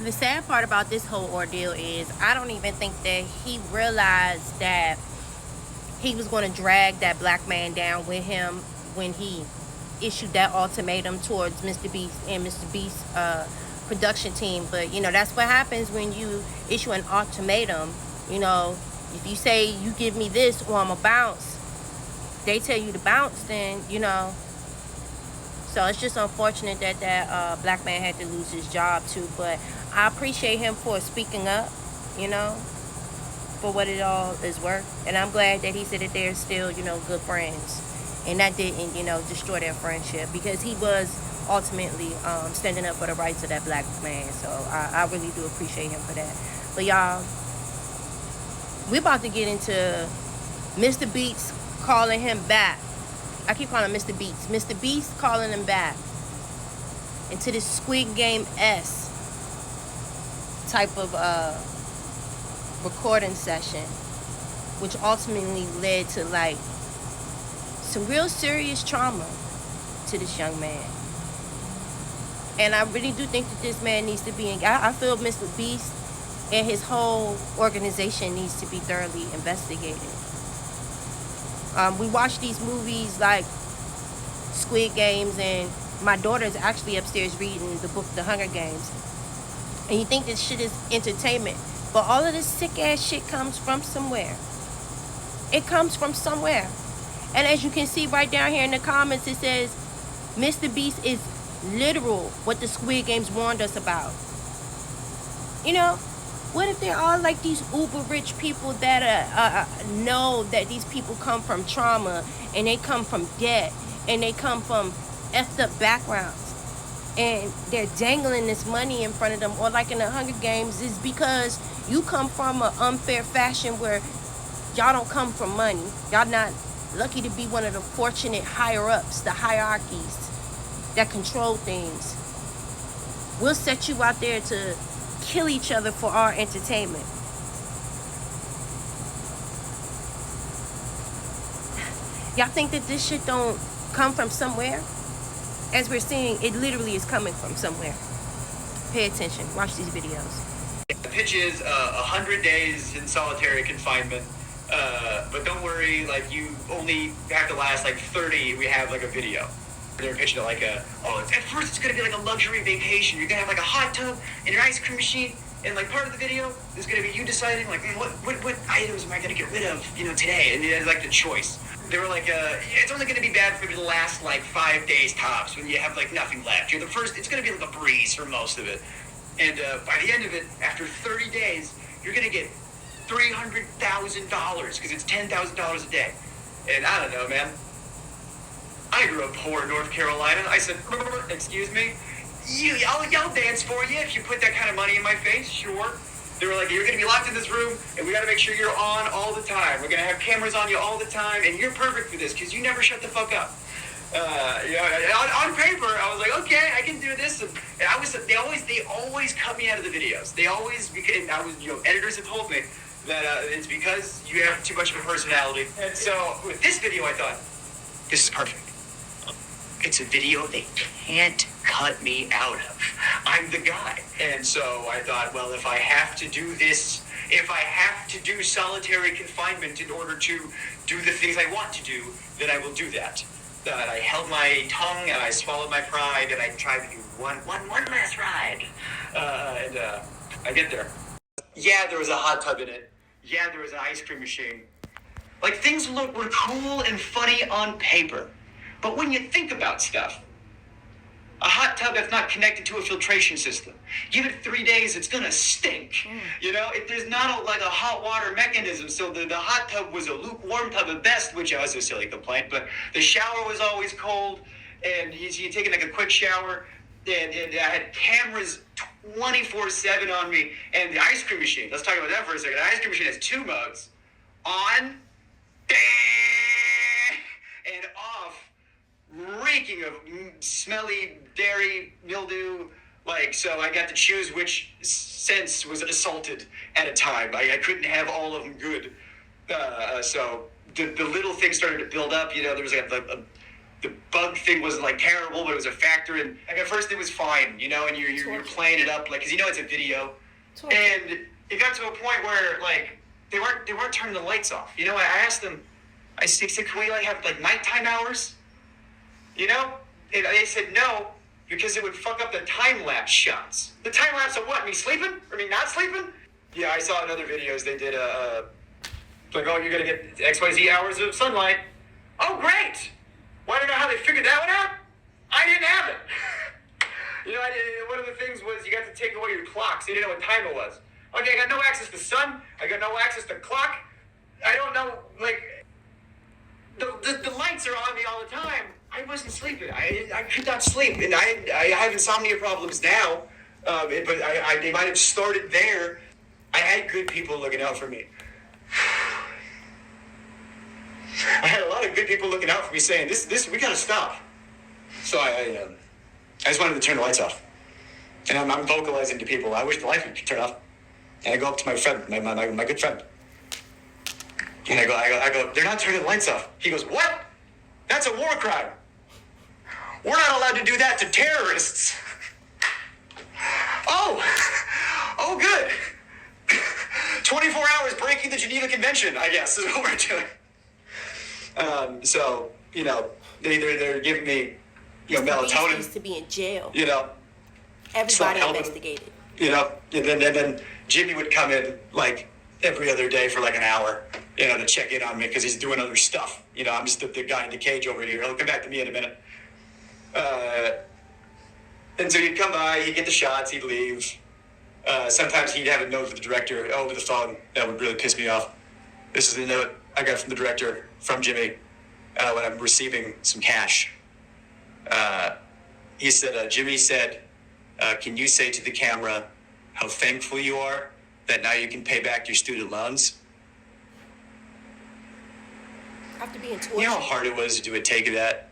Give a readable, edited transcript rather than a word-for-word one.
The sad part about this whole ordeal is I don't even think that he realized that he was going to drag that black man down with him when he issued that ultimatum towards MrBeast and MrBeast's production team. But that's what happens when you issue an ultimatum. If you say you give me this or I'm a bounce, they tell you to bounce, then so it's just unfortunate that that black man had to lose his job too. But I appreciate him for speaking up, for what it all is worth. And I'm glad that he said that they're still, good friends. And that didn't, destroy their friendship, because he was ultimately standing up for the rights of that black man. So I really do appreciate him for that. But y'all, we're about to get into MrBeast calling him back. I keep calling him MrBeast. MrBeast calling him back into this Squid Game-esque type of recording session, which ultimately led to like some real serious trauma to this young man. And I really do think that this man needs to be I feel MrBeast and his whole organization needs to be thoroughly investigated. We watch these movies like Squid Games, and my daughter's actually upstairs reading the book The Hunger Games. And you think this shit is entertainment, but all of this sick ass shit comes from somewhere. It comes from somewhere. And as you can see right down here in the comments, it says MrBeast is literal what the Squid Games warned us about. What if they're all like these uber rich people that know that these people come from trauma, and they come from debt, and they come from effed up backgrounds, and they're dangling this money in front of them? Or like in the Hunger Games, is because you come from an unfair fashion where y'all don't come from money. Y'all not lucky to be one of the fortunate higher ups, the hierarchies that control things. We'll set you out there to kill each other for our entertainment. Y'all think that this shit don't come from somewhere? As we're seeing, it literally is coming from somewhere. Pay attention. Watch these videos. The pitch is 100 days in solitary confinement. But don't worry, like, you only have to last like 30. We have like a video. They're pitching it like at first it's gonna be like a luxury vacation. You're gonna have like a hot tub and an ice cream machine, and like part of the video is gonna be you deciding like what items am I gonna get rid of, today, and it's like the choice. They were like, it's only gonna be bad for the last like 5 days tops, when you have like nothing left. You're the first. It's gonna be like a breeze for most of it, and by the end of it, after 30 days, you're gonna get $300,000 because it's $10,000 a day. And I don't know, man. I grew up poor in North Carolina. I said, excuse me? I'll dance for you if you put that kind of money in my face, sure. They were like, you're going to be locked in this room, and we got to make sure you're on all the time. We're going to have cameras on you all the time, and you're perfect for this because you never shut the fuck up. On paper, I was like, okay, I can do this. And they always cut me out of the videos. They always, because I was, editors have told me that it's because you have too much of a personality. And so with this video, I thought, this is perfect. It's a video they can't cut me out of. I'm the guy. And so I thought, well, if I have to do this, if I have to do solitary confinement in order to do the things I want to do, then I will do that. And I held my tongue and I swallowed my pride and I tried to do one last ride. And I get there. Yeah, there was a hot tub in it. Yeah, there was an ice cream machine. Like, things were cool and funny on paper. But when you think about stuff, a hot tub that's not connected to a filtration system, give it 3 days, it's gonna stink. If there's not a hot water mechanism, so the hot tub was a lukewarm tub at best, which was a silly complaint, but the shower was always cold, and you're taking like a quick shower, and I had cameras 24/7 on me, and the ice cream machine, let's talk about that for a second. The ice cream machine has 2 modes, on, and off, reeking of smelly dairy mildew. So I got to choose which sense was assaulted at a time. I couldn't have all of them good. So the little things started to build up. There was like the bug thing wasn't like terrible, but it was a factor. And like at first it was fine, you know, and you're playing it up like because you know it's a video, and it got to a point where like they weren't turning the lights off. You know, I asked them, I said, can we like have like nighttime hours? You know, and they said no because it would fuck up the time lapse shots. The time lapse of what? Me sleeping? Or me not sleeping? Yeah, I saw in other videos they did like, oh, you're gonna get XYZ hours of sunlight. Oh, great! Want to know how they figured that one out? I didn't have it. You know, one of the things was you got to take away your clock, so you didn't know what time it was. Okay, I got no access to sun. I got no access to clock. I don't know, like, the lights are on me all the time. I wasn't sleeping. I could not sleep, and I have insomnia problems now. But they might have started there. I had good people looking out for me. I had a lot of good people looking out for me, saying, "This, we gotta stop." So I just wanted to turn the lights off, and I'm vocalizing to people, "I wish the lights would turn off." And I go up to my friend, my good friend, and I go, "They're not turning the lights off." He goes, "What? That's a war crime. We're not allowed to do that to terrorists." Oh, good. 24 hours breaking the Geneva Convention, I guess, is what we're doing. So, you know, they're giving me, you know, melatonin. He needs to be in jail. You know. Everybody investigated. You know, and then Jimmy would come in, like, every other day for, like, an hour, you know, to check in on me because he's doing other stuff. You know, I'm just the guy in the cage over here. He'll come back to me in a minute. And so he'd come by, he'd get the shots, he'd leave. Sometimes he'd have a note for the director over the phone that would really piss me off. This is the note I got from the director, from Jimmy, when I'm receiving some cash. He said, Jimmy said, can you say to the camera how thankful you are that now you can pay back your student loans? After being tortured. You know how hard it was to do a take of that?